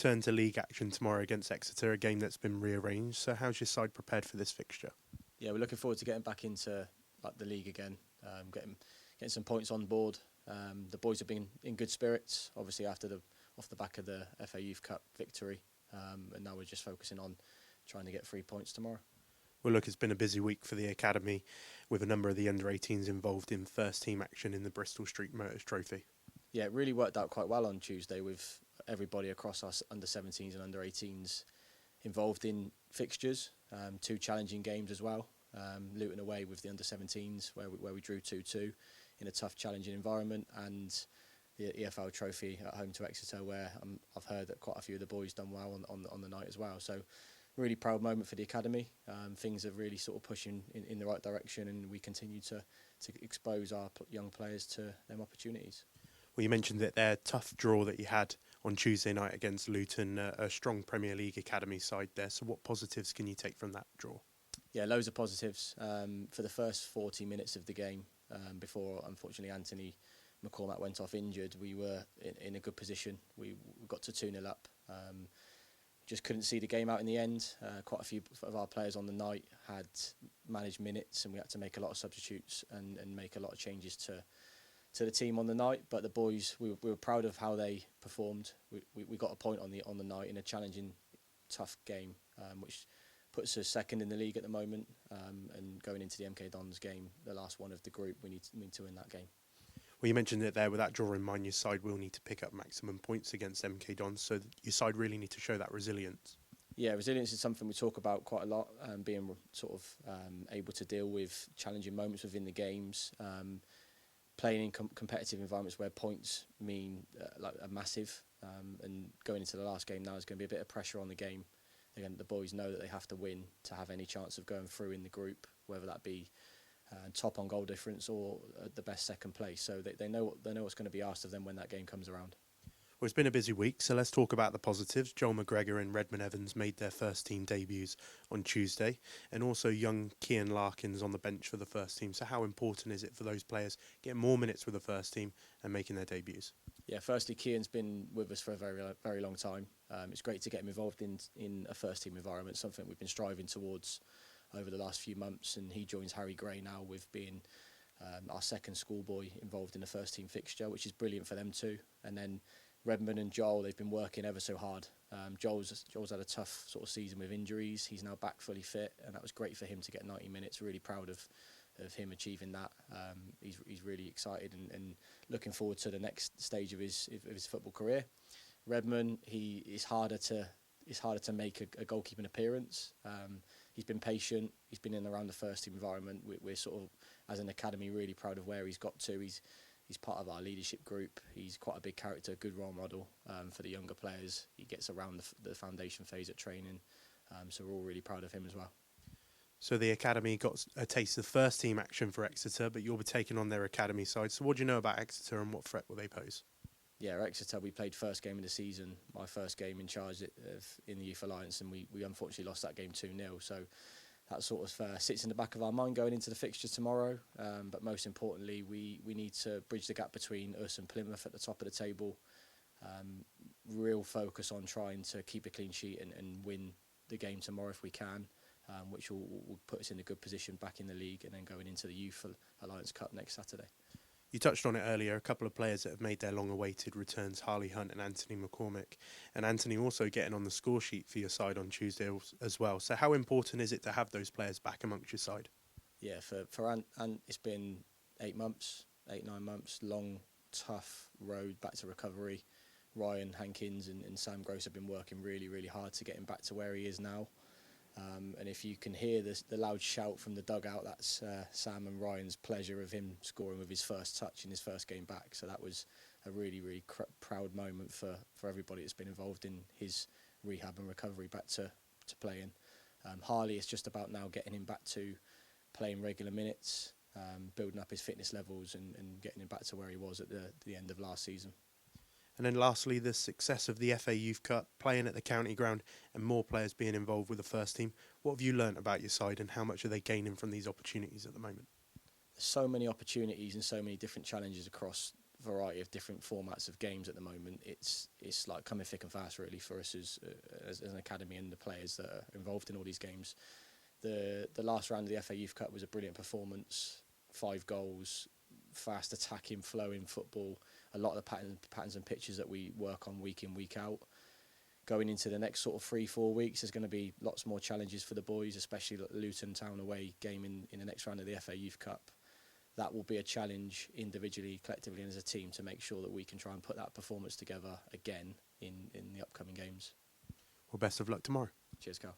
return to league action tomorrow against Exeter, a game that's been rearranged. So how's your side prepared for this fixture? Yeah, we're looking forward to getting back into the league again, getting some points on board. The boys have been in good spirits, obviously off the back of the FA Youth Cup victory, and now we're just focusing on trying to get 3 points tomorrow. Well, look, it's been a busy week for the academy, with a number of the under-18s involved in first team action in the Bristol Street Motors Trophy. Yeah, it really worked out quite well on Tuesday with everybody across us under-17s and under-18s involved in fixtures. 2 challenging games as well. Luton away with the under-17s where we drew 2-2 in a tough, challenging environment, and the EFL Trophy at home to Exeter, where I've heard that quite a few of the boys done well on the night as well. So really proud moment for the academy. Things are really sort of pushing in the right direction, and we continue to expose our young players to them opportunities. Well, you mentioned that their tough draw that you had on Tuesday night against Luton, a strong Premier League academy side there. So what positives can you take from that draw? Yeah, loads of positives. For the first 40 minutes of the game, before unfortunately Anthony McCormack went off injured, we were in a good position. We got to 2-0 up. Just couldn't see the game out in the end. Quite a few of our players on the night had managed minutes, and we had to make a lot of substitutes and make a lot of changes to the team on the night. But the boys, we were proud of how they performed. We got a point on the night in a challenging, tough game, which puts us second in the league at the moment. And going into the MK Dons game, the last one of the group, we need to win that game. Well, you mentioned it there. With that draw in mind, your side will need to pick up maximum points against MK Dons, so your side really need to show that resilience. Yeah, resilience is something we talk about quite a lot, being sort of able to deal with challenging moments within the games, playing in competitive environments where points mean a massive, and going into the last game now is going to be a bit of pressure on the game. Again, the boys know that they have to win to have any chance of going through in the group, whether that be top on goal difference or the best second place. So they know what's going to be asked of them when that game comes around. Well, it's been a busy week, so let's talk about the positives. Joel McGregor and Redmond Evans made their first team debuts on Tuesday, and also young Kian Larkins on the bench for the first team. So how important is it for those players getting more minutes with the first team and making their debuts? Yeah, firstly, Kian's been with us for a very, very long time. It's great to get him involved in a first team environment, something we've been striving towards over the last few months, and he joins Harry Gray now with being our second schoolboy involved in the first team fixture, which is brilliant for them too. And then Redmond and Joel, they've been working ever so hard. Joel's had a tough sort of season with injuries. He's now back fully fit, and that was great for him to get 90 minutes. Really proud of him achieving that. He's really excited and looking forward to the next stage of his football career. Redmond, it's harder to make a goalkeeping appearance. He's been patient. He's been in and around the first team environment. We're sort of, as an academy, really proud of where he's got to. He's part of our leadership group. He's quite a big character, good role model for the younger players. He gets around the foundation phase at training, so we're all really proud of him as well. So the academy got a taste of first team action for Exeter, but you'll be taking on their academy side. So what do you know about Exeter and what threat will they pose? Yeah, Exeter, we played first game of the season, my first game in charge in the Youth Alliance, and we unfortunately lost that game 2-0. So that sort of sits in the back of our mind going into the fixture tomorrow. But most importantly, we need to bridge the gap between us and Plymouth at the top of the table. Real focus on trying to keep a clean sheet and win the game tomorrow if we can, which will put us in a good position back in the league and then going into the Youth Alliance Cup next Saturday. You touched on it earlier, a couple of players that have made their long-awaited returns, Harley Hunt and Anthony McCormack. And Anthony also getting on the score sheet for your side on Tuesday as well. So how important is it to have those players back amongst your side? Yeah, for Ant, it's been 9 months, long, tough road back to recovery. Ryan Hankins and Sam Gross have been working really, really hard to get him back to where he is now. And if you can hear the loud shout from the dugout, that's Sam and Ryan's pleasure of him scoring with his first touch in his first game back. So that was a really, really proud moment for everybody that's been involved in his rehab and recovery back to playing. Harley, is just about now getting him back to playing regular minutes, building up his fitness levels and getting him back to where he was at the end of last season. And then lastly, the success of the FA Youth Cup, playing at the county ground and more players being involved with the first team. What have you learnt about your side and how much are they gaining from these opportunities at the moment? There's so many opportunities and so many different challenges across variety of different formats of games at the moment, it's like coming thick and fast really for us as an academy and the players that are involved in all these games. The last round of the FA Youth Cup was a brilliant performance, 5 goals, fast attacking, flowing football, a lot of the patterns and pitches that we work on week in, week out. Going into the next sort of 3-4 weeks, there's going to be lots more challenges for the boys, especially Luton Town away game in the next round of the FA Youth Cup. That will be a challenge individually, collectively, and as a team to make sure that we can try and put that performance together again in the upcoming games. Well, best of luck tomorrow. Cheers, Cal.